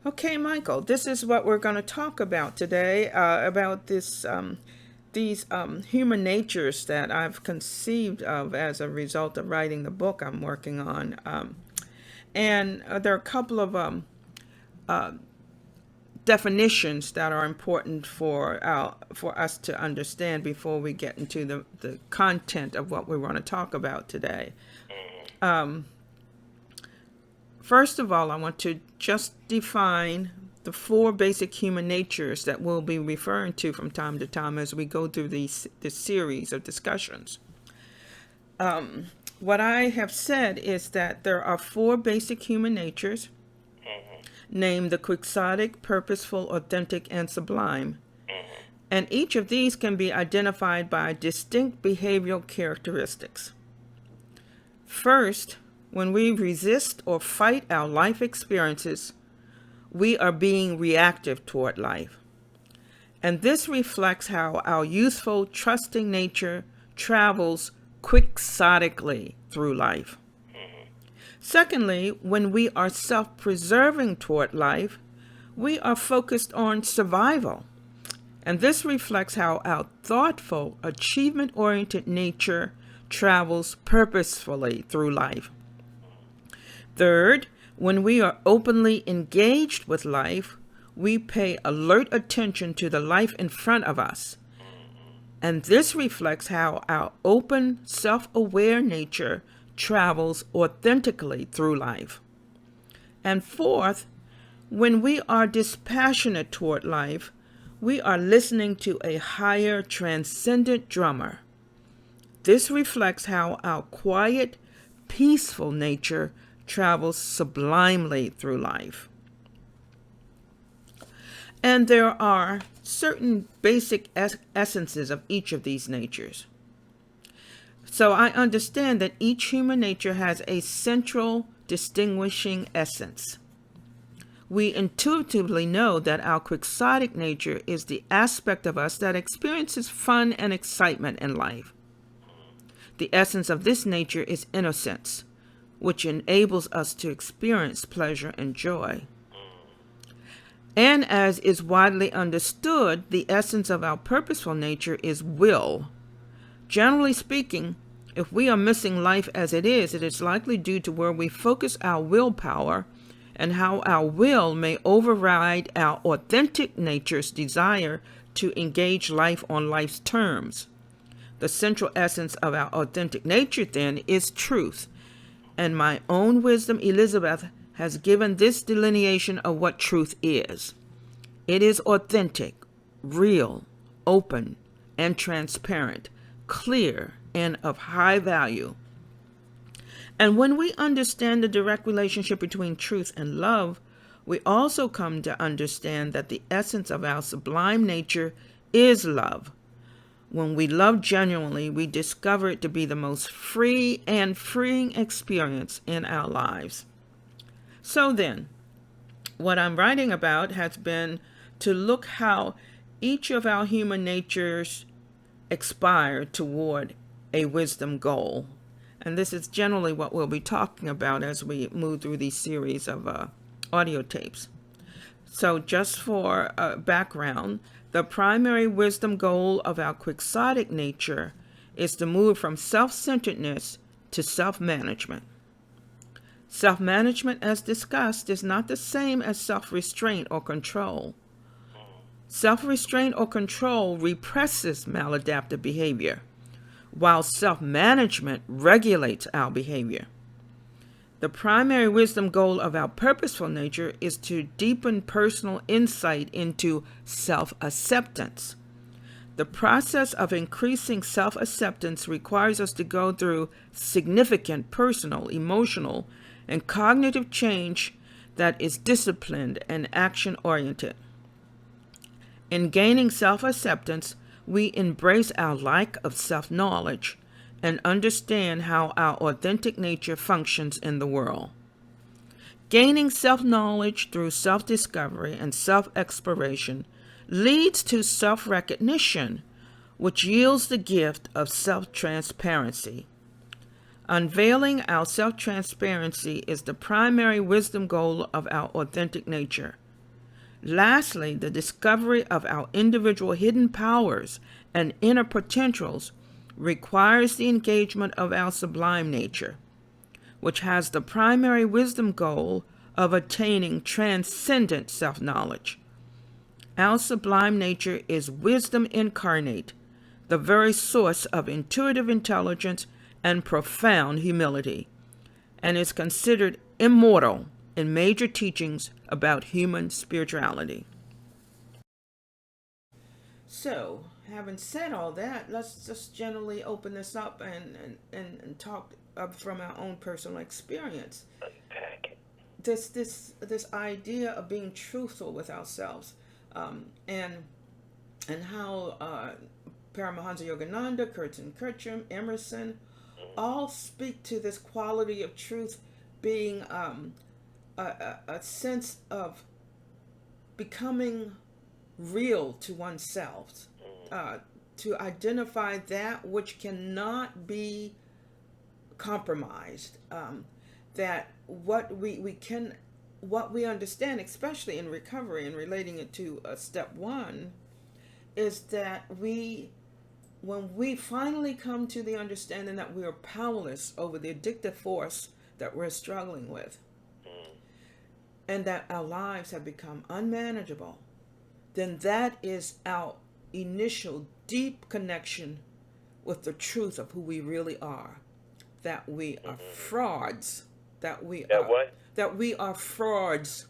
Okay, Michael, this is what we're going to talk about today, about these human natures that I've conceived of as a result of writing the book I'm working on. And there are a couple of definitions that are important for us to understand before we get into the content of what we want to talk about today. First of all, I want to just define the four basic human natures that we'll be referring to from time to time as we go through this series of discussions. What I have said is that there are four basic human natures, named the quixotic, purposeful, authentic, and sublime. And each of these can be identified by distinct behavioral characteristics. First, when we resist or fight our life experiences, we are being reactive toward life. And this reflects how our youthful, trusting nature travels quixotically through life. Secondly, when we are self-preserving toward life, we are focused on survival. And this reflects how our thoughtful, achievement-oriented nature travels purposefully through life. Third, when we are openly engaged with life, we pay alert attention to the life in front of us. And this reflects how our open, self-aware nature travels authentically through life. And fourth, when we are dispassionate toward life, we are listening to a higher, transcendent drummer. This reflects how our quiet, peaceful nature travels sublimely through life. And there are certain basic essences of each of these natures. So I understand that each human nature has a central distinguishing essence. We intuitively know that our quixotic nature is the aspect of us that experiences fun and excitement in life. The essence of this nature is innocence, which enables us to experience pleasure and joy. And as is widely understood, the essence of our purposeful nature is will. Generally speaking, if we are missing life as it is likely due to where we focus our willpower and how our will may override our authentic nature's desire to engage life on life's terms. The central essence of our authentic nature, then, is truth. And my own wisdom, Elizabeth, has given this delineation of what truth is. It is authentic, real, open, and transparent, clear, and of high value. And when we understand the direct relationship between truth and love, we also come to understand that the essence of our sublime nature is love. When we love genuinely, we discover it to be the most free and freeing experience in our lives. So then, what I'm writing about has been to look how each of our human natures aspire toward a wisdom goal. And this is generally what we'll be talking about as we move through these series of audio tapes. So just for background, the primary wisdom goal of our quixotic nature is to move from self-centeredness to self-management. Self-management, as discussed, is not the same as self-restraint or control. Self-restraint or control represses maladaptive behavior, while self-management regulates our behavior. The primary wisdom goal of our purposeful nature is to deepen personal insight into self-acceptance. The process of increasing self-acceptance requires us to go through significant personal, emotional, and cognitive change that is disciplined and action-oriented. In gaining self-acceptance, we embrace our lack of self-knowledge and understand how our authentic nature functions in the world. Gaining self-knowledge through self-discovery and self-exploration leads to self-recognition, which yields the gift of self-transparency. Unveiling our self-transparency is the primary wisdom goal of our authentic nature. Lastly, the discovery of our individual hidden powers and inner potentials requires the engagement of our sublime nature, which has the primary wisdom goal of attaining transcendent self-knowledge. Our sublime nature is wisdom incarnate, the very source of intuitive intelligence and profound humility, and is considered immortal in major teachings about human spirituality. So, having said all that, let's just generally open this up and talk from our own personal experience. Unpack it. This idea of being truthful with ourselves, and how Paramahansa Yogananda, Curtin Kircham, Emerson, all speak to this quality of truth being a sense of becoming real to oneself, to identify that which cannot be compromised, that what we understand, especially in recovery and relating it to step one, is that when we finally come to the understanding that we are powerless over the addictive force that we're struggling with, and that our lives have become unmanageable, then that is our initial deep connection with the truth of who we really are. That we are frauds. That we are frauds.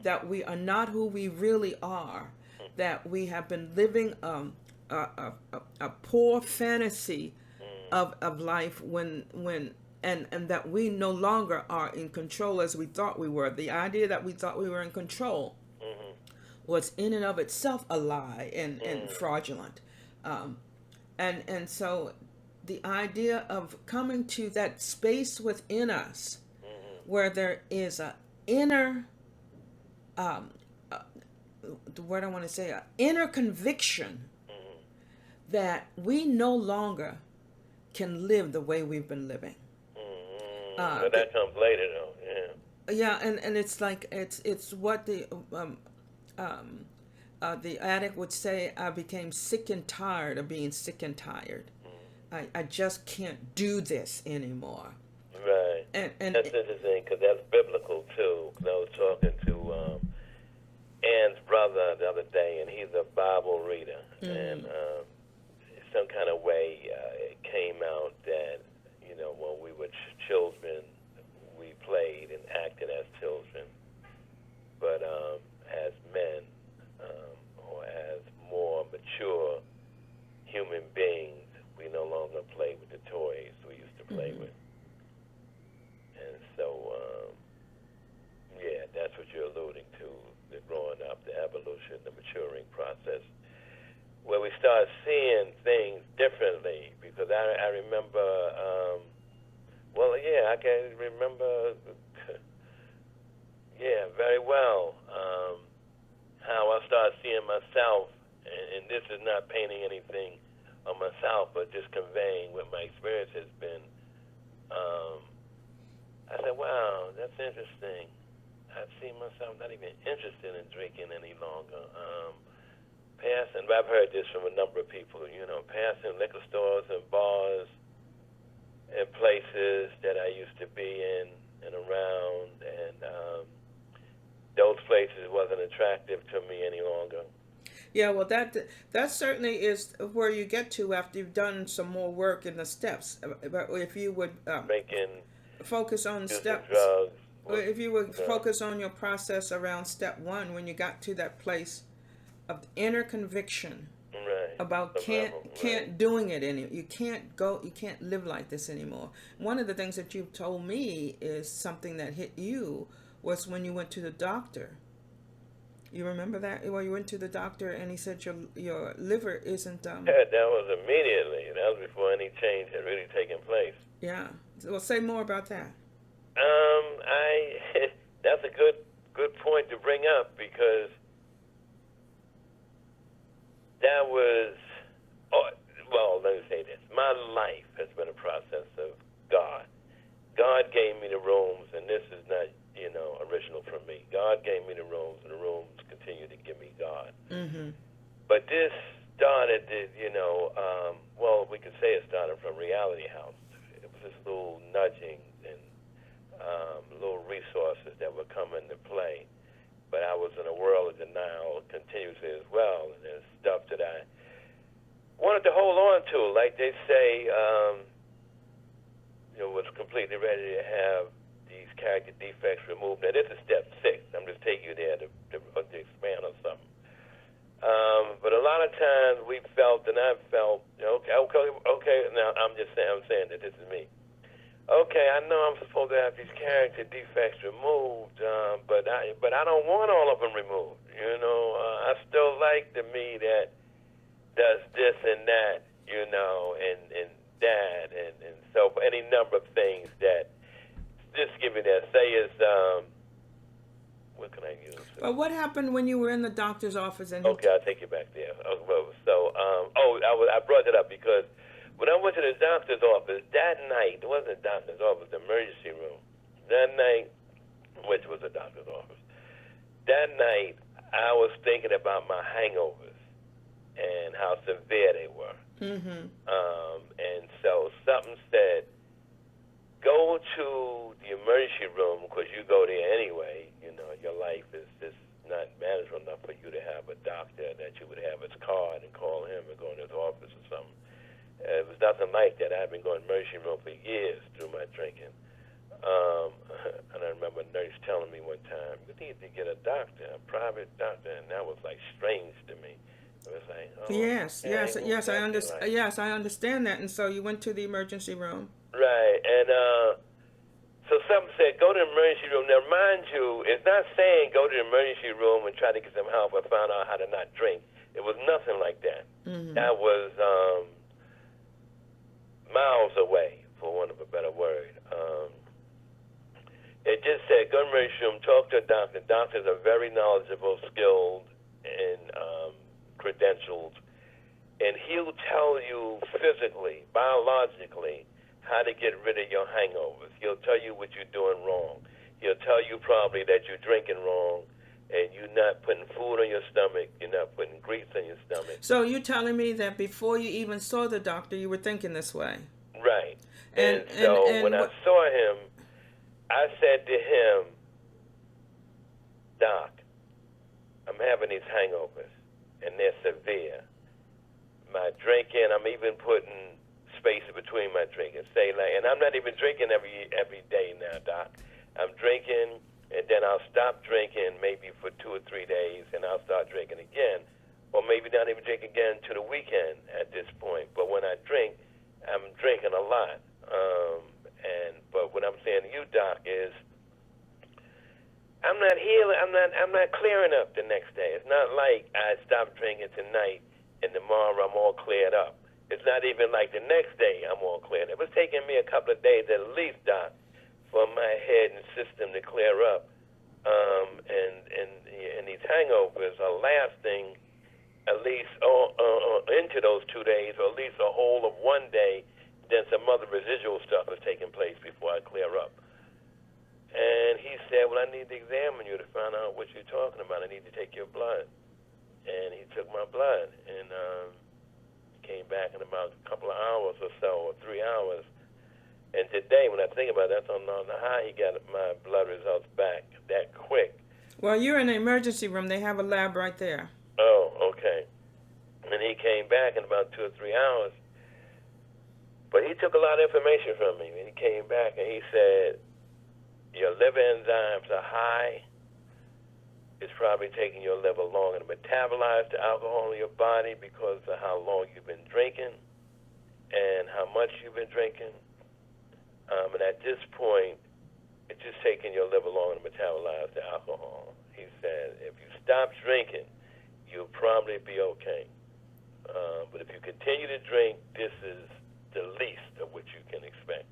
That we are not who we really are. That we have been living a poor fantasy of life and that we no longer are in control as we thought we were. The idea that we thought we were in control was in and of itself a lie and fraudulent. And so the idea of coming to that space within us where there is an inner, the word I want to say, an inner conviction that we no longer can live the way we've been living. But that comes later, though. Yeah, and it's like it's what the addict would say. I became sick and tired of being sick and tired. I just can't do this anymore. Right. And that's interesting because that's biblical too. Because I was talking to Ann's brother the other day, and he's a Bible reader, and some kind of way it came out that when we were children, we played and acted as children, but as men or as more mature human beings, we no longer play with the toys we used to play with. And so, that's what you're alluding to, the growing up, the evolution, the maturing process, where we start seeing things differently. Because I remember, I can remember, very well, how I started seeing myself, and this is not painting anything on myself, but just conveying what my experience has been. I said, wow, that's interesting. I see myself not even interested in drinking any longer. I've heard this from a number of people, passing liquor stores and bars and places that I used to be in and around, and those places wasn't attractive to me any longer. Yeah, well, that certainly is where you get to after you've done some more work in the steps. But if you would focus on steps, drugs, if you would focus on your process around step one, when you got to that place of inner conviction about can't doing it any, you can't live like this anymore. One of the things that you've told me is something that hit you was when you went to the doctor. You remember that? Well, you went to the doctor and he said your liver isn't. Yeah, that was immediately. That was before any change had really taken place. Yeah. Well, say more about that. That's a good point to bring up, because that was, let me say this. My life has been a process of God. God gave me the rooms, and this is not, original from me. God gave me the rooms, and the rooms continue to that would come into play. But I was in a world of denial continuously as well, and there's stuff that I wanted to hold on to, like they say, was completely ready to have these character defects removed. Now, this is step 6. I'm just taking you there to expand on something. But a lot of times we felt, and I felt, okay, now I'm saying that this is me. Okay, I know I'm supposed to have these character defects removed, but I don't want all of them removed. I still like the me that does this and that, and that, and so any number of things that, just give me that, say is, what can I use? Well, what happened when you were in the doctor's office? Okay, I'll take you back there. I brought it up because when I went to the doctor's office that night, it wasn't a doctor's office, the emergency room. That night, which was a doctor's office, that night I was thinking about my hangovers and how severe they were. Mm-hmm. And so something said, go to the emergency room because you go there anyway. Your life is just not manageable enough for you to have a doctor that you would have his card and call him and go in his office or something. It was nothing like that. I've been going to the emergency room for years through my drinking. And I remember a nurse telling me one time, you need to get a doctor, a private doctor, and that was like strange to me. It was like, yes, I understand that. And so you went to the emergency room. Right, and so something said, go to the emergency room. Now, mind you, it's not saying go to the emergency room and try to get some help or find out how to not drink. It was nothing like that. Mm-hmm. That was miles away, for want of a better word. It just said, go to the emergency room, talk to a doctor. Doctors are very knowledgeable, skilled, and credentialed. And he'll tell you physically, biologically, how to get rid of your hangovers. He'll tell you what you're doing wrong. He'll tell you probably that you're drinking wrong and you're not putting food on your stomach, you're not putting grease on your stomach. So you're telling me that before you even saw the doctor, you were thinking this way? Right. And when I saw him, I said to him, Doc, I'm having these hangovers, and they're severe. My drinking, I'm even putting space between my drinking. And I'm not even drinking every day now, Doc. I'm drinking, and then I'll stop drinking maybe for 2 or 3 days, and I'll start drinking again, or maybe not even drink again to the weekend at this point. But when I drink, I'm drinking a lot. But what I'm saying to you, Doc, is I'm not healing. I'm not clearing up the next day. It's not like I stopped drinking tonight and tomorrow I'm all cleared up. It's not even like the next day I'm all cleared. It was taking me a couple of days at least, Doc, for my head and system to clear up. And these hangovers are lasting at least into those 2 days, or at least a whole of 1 day. Then some other residual stuff is taking place before I clear up. And he said, well, I need to examine you to find out what you're talking about. I need to take your blood. And he took my blood and came back in about a couple of hours or so, or 3 hours. And today, when I think about it, that's on how he got my blood results back that quick. Well, you're in the emergency room. They have a lab right there. Oh, okay. And he came back in about 2 or 3 hours. But he took a lot of information from me. And he came back and he said, your liver enzymes are high. It's probably taking your liver longer to metabolize the alcohol in your body because of how long you've been drinking and how much you've been drinking. And at this point, it's just taking your liver longer to metabolize the alcohol. He said, if you stop drinking, you'll probably be okay. But if you continue to drink, this is the least of what you can expect.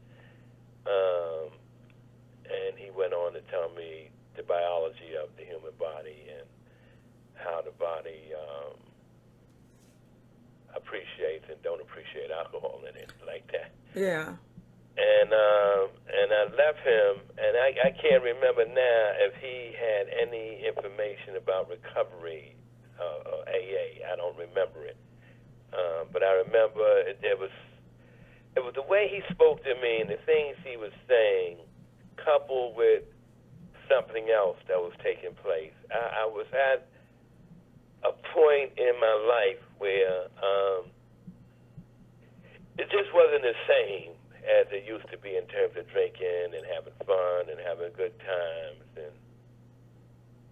And he went on to tell me the biology of the human body and how the body appreciates and don't appreciate alcohol in it like that. Yeah. And I left him, and I can't remember now if he had any information about recovery or AA. I don't remember it. But I remember it was the way he spoke to me and the things he was saying, coupled with something else that was taking place. I was at a point in my life where it just wasn't the same as it used to be in terms of drinking and having fun and having good times and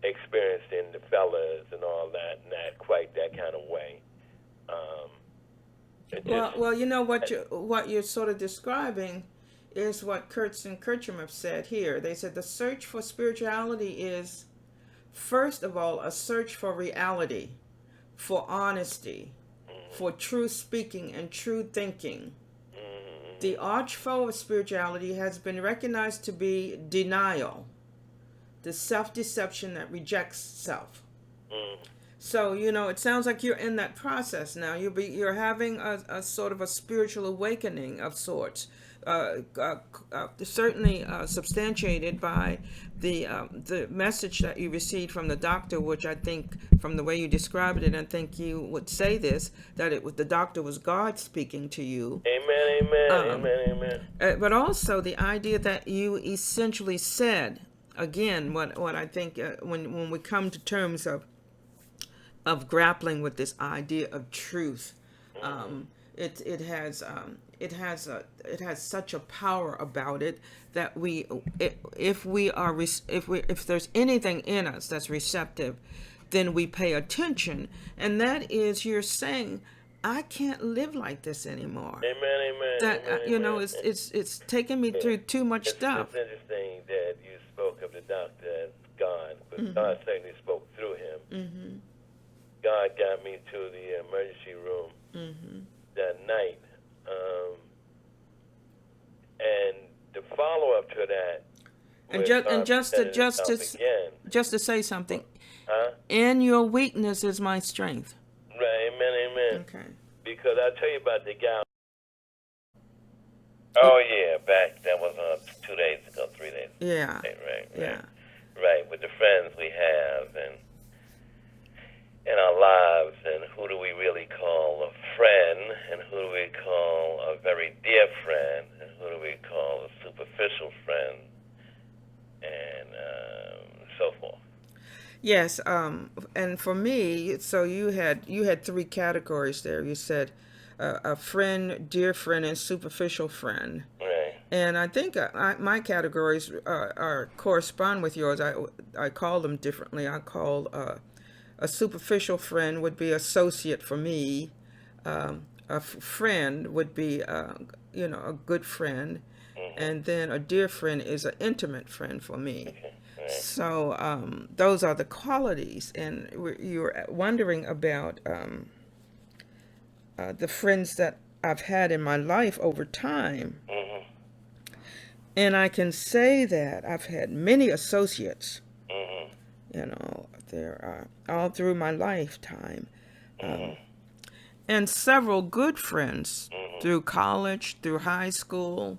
experiencing the fellas and all that, not quite that kind of way. Well, you know what you're sort of describing is what Kurtz and Kirchhoff have said here. They said the search for spirituality is, first of all, a search for reality, for honesty, for true speaking and true thinking. The arch foe of spirituality has been recognized to be denial, the self-deception that rejects self. So, you know, it sounds like you're in that process now. You're having a sort of a spiritual awakening of sorts, certainly substantiated by the message that you received from the doctor, which I think, from the way you described it, I think you would say this, that the doctor was God speaking to you. Amen, amen, amen, amen. But also the idea that you essentially said, again, what I think when we come to terms of grappling with this idea of truth, it has such a power about it that if there's anything in us that's receptive, then we pay attention, and that is, you're saying, I can't live like this anymore. Amen, amen. That amen, you know, amen. it's taken me through too much stuff. It's interesting that you spoke of the doctor as God, but God certainly spoke through him. God got me to the emergency room that night, and the follow-up to that. And just to say something, in your weakness is my strength. Right, amen, amen. Okay. Because I'll tell you about the guy. Oh yeah, that was 2 days ago, 3 days. Yeah. Right. Yeah. Right, with the friends we have and in our lives, and who do we really call a friend, and who do we call a very dear friend, and who do we call a superficial friend, and so forth. Yes, and for me, so you had three categories there. You said a friend, dear friend, and superficial friend. Right. And I think my categories correspond with yours. I call them differently. I call a superficial friend would be associate for me. A friend would be a good friend, and then a dear friend is an intimate friend for me. Okay. Right. So those are the qualities, and you're wondering about the friends that I've had in my life over time. And I can say that I've had many associates, there all through my lifetime, and several good friends through college, through high school.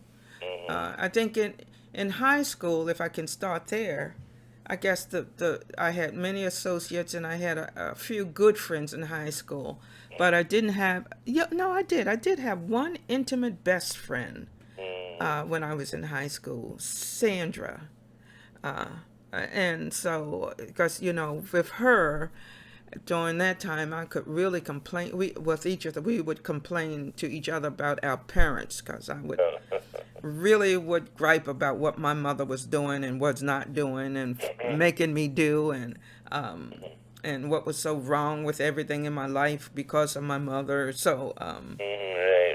I think in high school, if I can start there, I guess I had many associates, and I had a few good friends in high school, but I didn't have. I did have one intimate best friend when I was in high school, Sandra, and so because with her. During that time, I could really complain. We would complain to each other about our parents, because I would gripe about what my mother was doing and was not doing and making me do, and what was so wrong with everything in my life because of my mother. So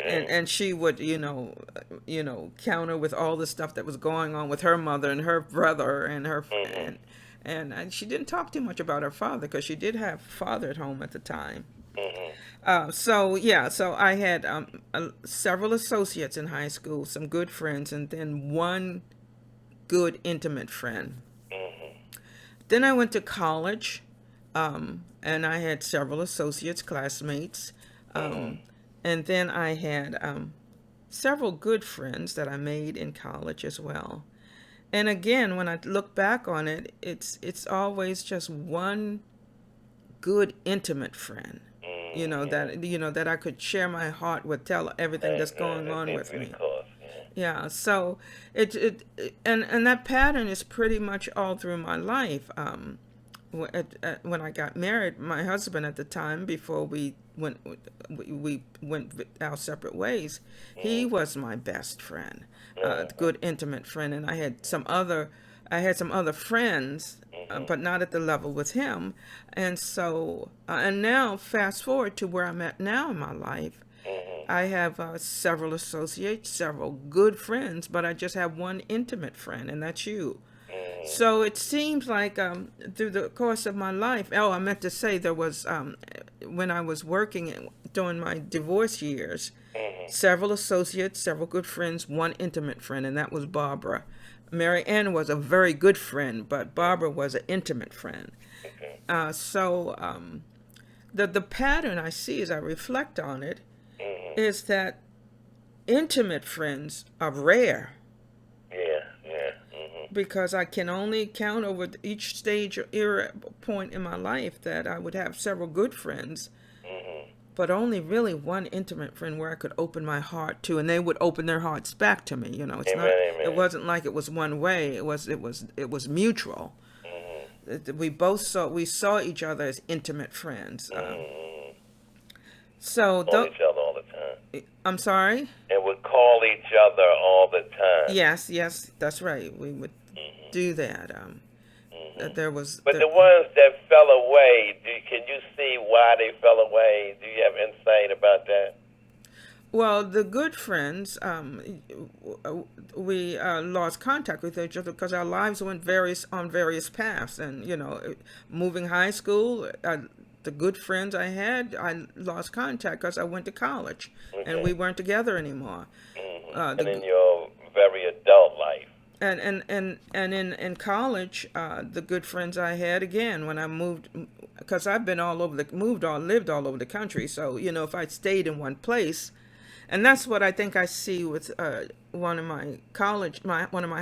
and she would counter with all the stuff that was going on with her mother and her brother and her and she didn't talk too much about her father, because she did have a father at home at the time. So I had several associates in high school, some good friends, and then one good intimate friend. Then I went to college, and I had several associates, classmates, and then I had several good friends that I made in college as well. And again, when I look back on it, it's always just one good intimate friend, that I could share my heart with, tell everything that's going on with me. Yeah, so and that pattern is pretty much all through my life. When I got married, my husband at the time, before we went our separate ways, he was my best friend, good intimate friend, and I had some other friends, but not at the level with him, and so and now fast forward to where I'm at now in my life. I have several associates, several good friends, but I just have one intimate friend, and that's you. So it seems like through the course of my life, oh, I meant to say there was, when I was working during my divorce years, several associates, several good friends, one intimate friend, and that was Barbara. Mary Ann was a very good friend, but Barbara was an intimate friend. The pattern I see as I reflect on it is that intimate friends are rare. Yeah, yeah. Because I can only count over each stage or era point in my life that I would have several good friends, but only really one intimate friend where I could open my heart to, and they would open their hearts back to me. It's Amen, not. amen. It wasn't like it was one way. It was mutual. We saw each other as intimate friends. So Call each other all the time. I'm sorry. And would call each other all the time. Yes, that's right. We would do that. There was. But the ones that fell away, can you see why they fell away? Do you have insight about that? Well, the good friends, we lost contact with each other because our lives went on various paths, and moving high school. The good friends I had, I lost contact because I went to college, and we weren't together anymore. And in your very adult life. And in college, the good friends I had, again, when I moved, because I've been lived all over the country. So if I stayed in one place, and that's what I think I see with one of my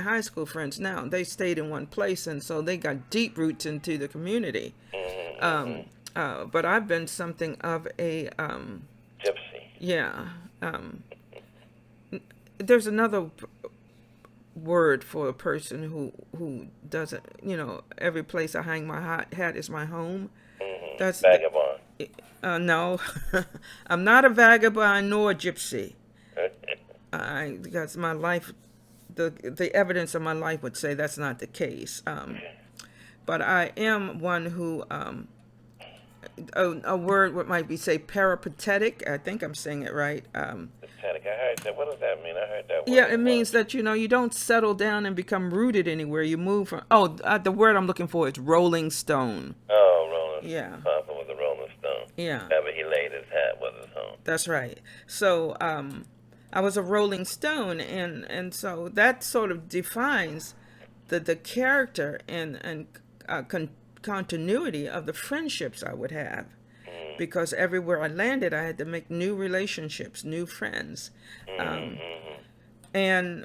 high school friends now. They stayed in one place, and so they got deep roots into the community. But I've been something of a gypsy. Yeah. There's another word for a person who doesn't. Every place I hang my hat is my home. That's vagabond. No, I'm not a vagabond nor a gypsy. Because my life, the evidence of my life would say that's not the case. But I am one who. A word what might be say peripatetic. I think I'm saying it right. Pathetic. I heard that. What does that mean? I heard that word. Yeah, it means that you don't settle down and become rooted anywhere. You move from. The word I'm looking for is rolling stone. Oh, rolling. Yeah. Papa was a rolling stone. Yeah. Wherever he laid his hat was his home. That's right. So I was a rolling stone, and so that sort of defines the character and continuity of the friendships I would have, because everywhere I landed I had to make new relationships, new friends, and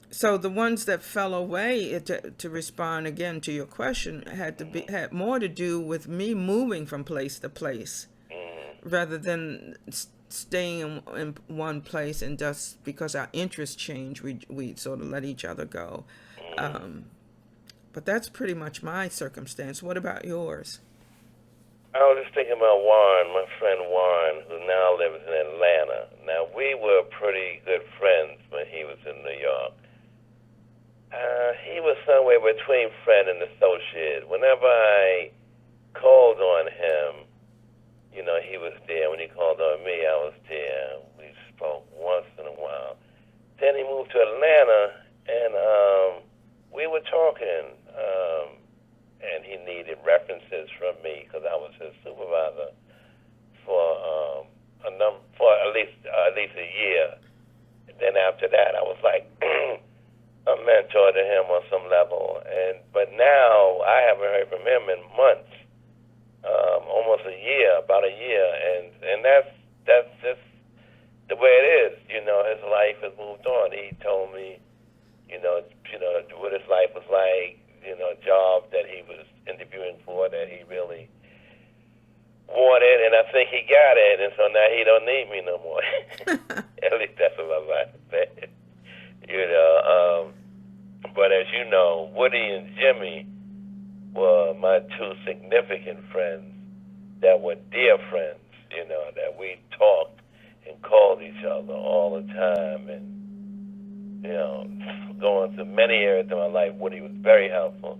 so the ones that fell away, to respond again to your question, had more to do with me moving from place to place rather than staying in one place, and just because our interests change, we sort of let each other go. But that's pretty much my circumstance. What about yours? I was just thinking about Warren, my friend Warren, who now lives in Atlanta. Now, we were pretty good friends when he was in New York. He was somewhere between friend and associate. Whenever I called on him, he was there. When he called on me, I was there. We spoke once in a while. Then he moved to Atlanta, and we were talking. And he needed references from me because I was his supervisor for at least a year. And then after that, I was like a mentor to him on some level. But now I haven't heard from him in months, almost about a year, and that's just the way it is. His life has moved on. He told me, what his life was like. A job that he was interviewing for that he really wanted, and I think he got it, and so now he don't need me no more. At least that's what my wife said. But as you know, Woody and Jimmy were my two significant friends that were dear friends, that we talked and called each other all the time. And, going through many areas of my life, Woody was very helpful.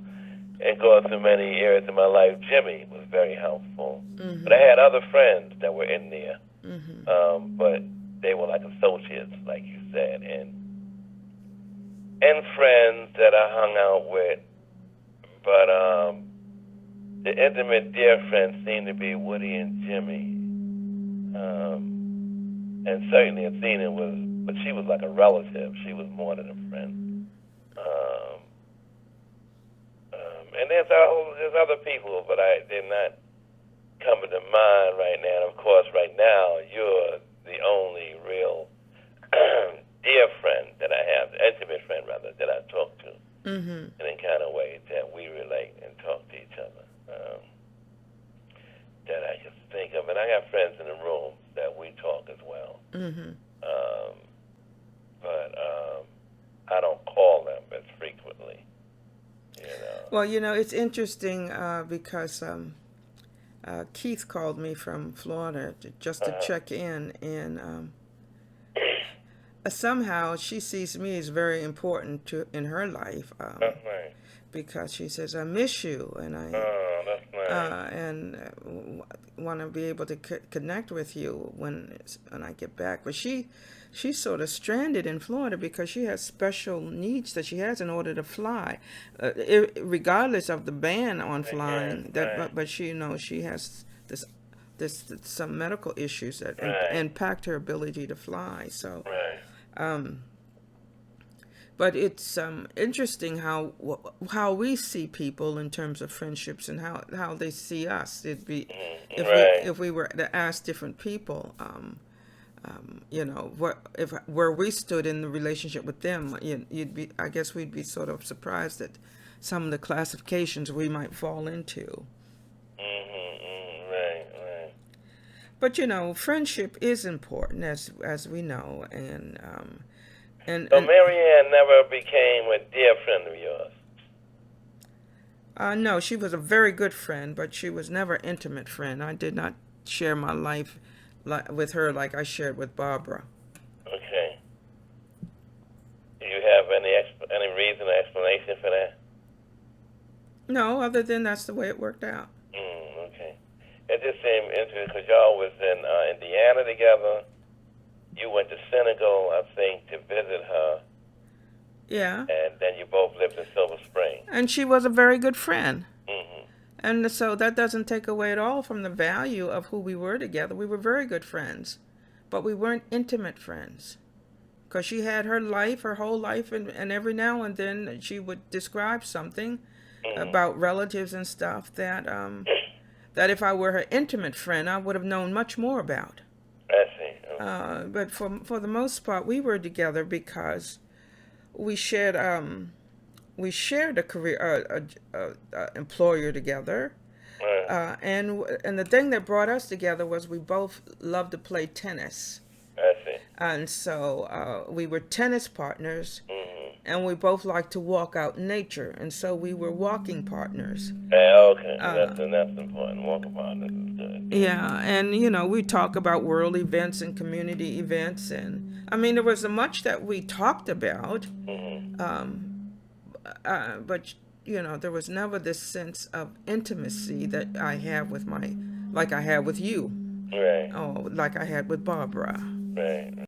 And going through many areas of my life, Jimmy was very helpful. Mm-hmm. But I had other friends that were in there. Mm-hmm. But they were like associates, like you said. And friends that I hung out with. But the intimate dear friends seemed to be Woody and Jimmy. And certainly Athena but she was like a relative. She was more than a friend. And there's other people, but they're not coming to mind right now. And of course, right now, you're the only real dear friend that I have, intimate friend rather, that I talk to. Mm-hmm. In kind of ways that we relate and talk to each other. That I can think of. And I got friends in the room that we talk as well. Mm-hmm. But I don't call them as frequently. Well, it's interesting because Keith called me from Florida just to check in, and somehow she sees me as very important in her life. That's nice. Because she says, I miss you, and that's nice. And want to be able to connect with you when I get back. But she's sort of stranded in Florida because she has special needs that she has in order to fly, regardless of the ban on flying. But she has this some medical issues that impact her ability to fly. So. But it's interesting how we see people in terms of friendships and how they see us. It'd be if we were to ask different people, where we stood in the relationship with them, I guess we'd be sort of surprised at some of the classifications we might fall into. Right. But friendship is important, as we know, and. So Marianne never became a dear friend of yours? No, she was a very good friend, but she was never an intimate friend. I did not share my life with her like I shared with Barbara. Okay. Do you have any reason or explanation for that? No, other than that's the way it worked out. Okay. It just seemed interesting because y'all was in Indiana together. You went to Senegal, I think, to visit her. Yeah. And then you both lived in Silver Spring. And she was a very good friend. Mm-hmm. And so that doesn't take away at all from the value of who we were together. We were very good friends, but we weren't intimate friends. Because she had her life, her whole life, and every now and then she would describe something about relatives and stuff that if I were her intimate friend, I would have known much more about. I see. But for the most part, we were together because we shared a career, employer together, and the thing that brought us together was we both loved to play tennis. I see. And so we were tennis partners, and we both liked to walk out in nature, and so we were walking partners. Okay, that's important. Walking partners is good. Yeah, and we talk about world events and community events, and I mean there was much that we talked about, but there was never this sense of intimacy that I have like I had with you, right? Oh, like I had with Barbara. Right.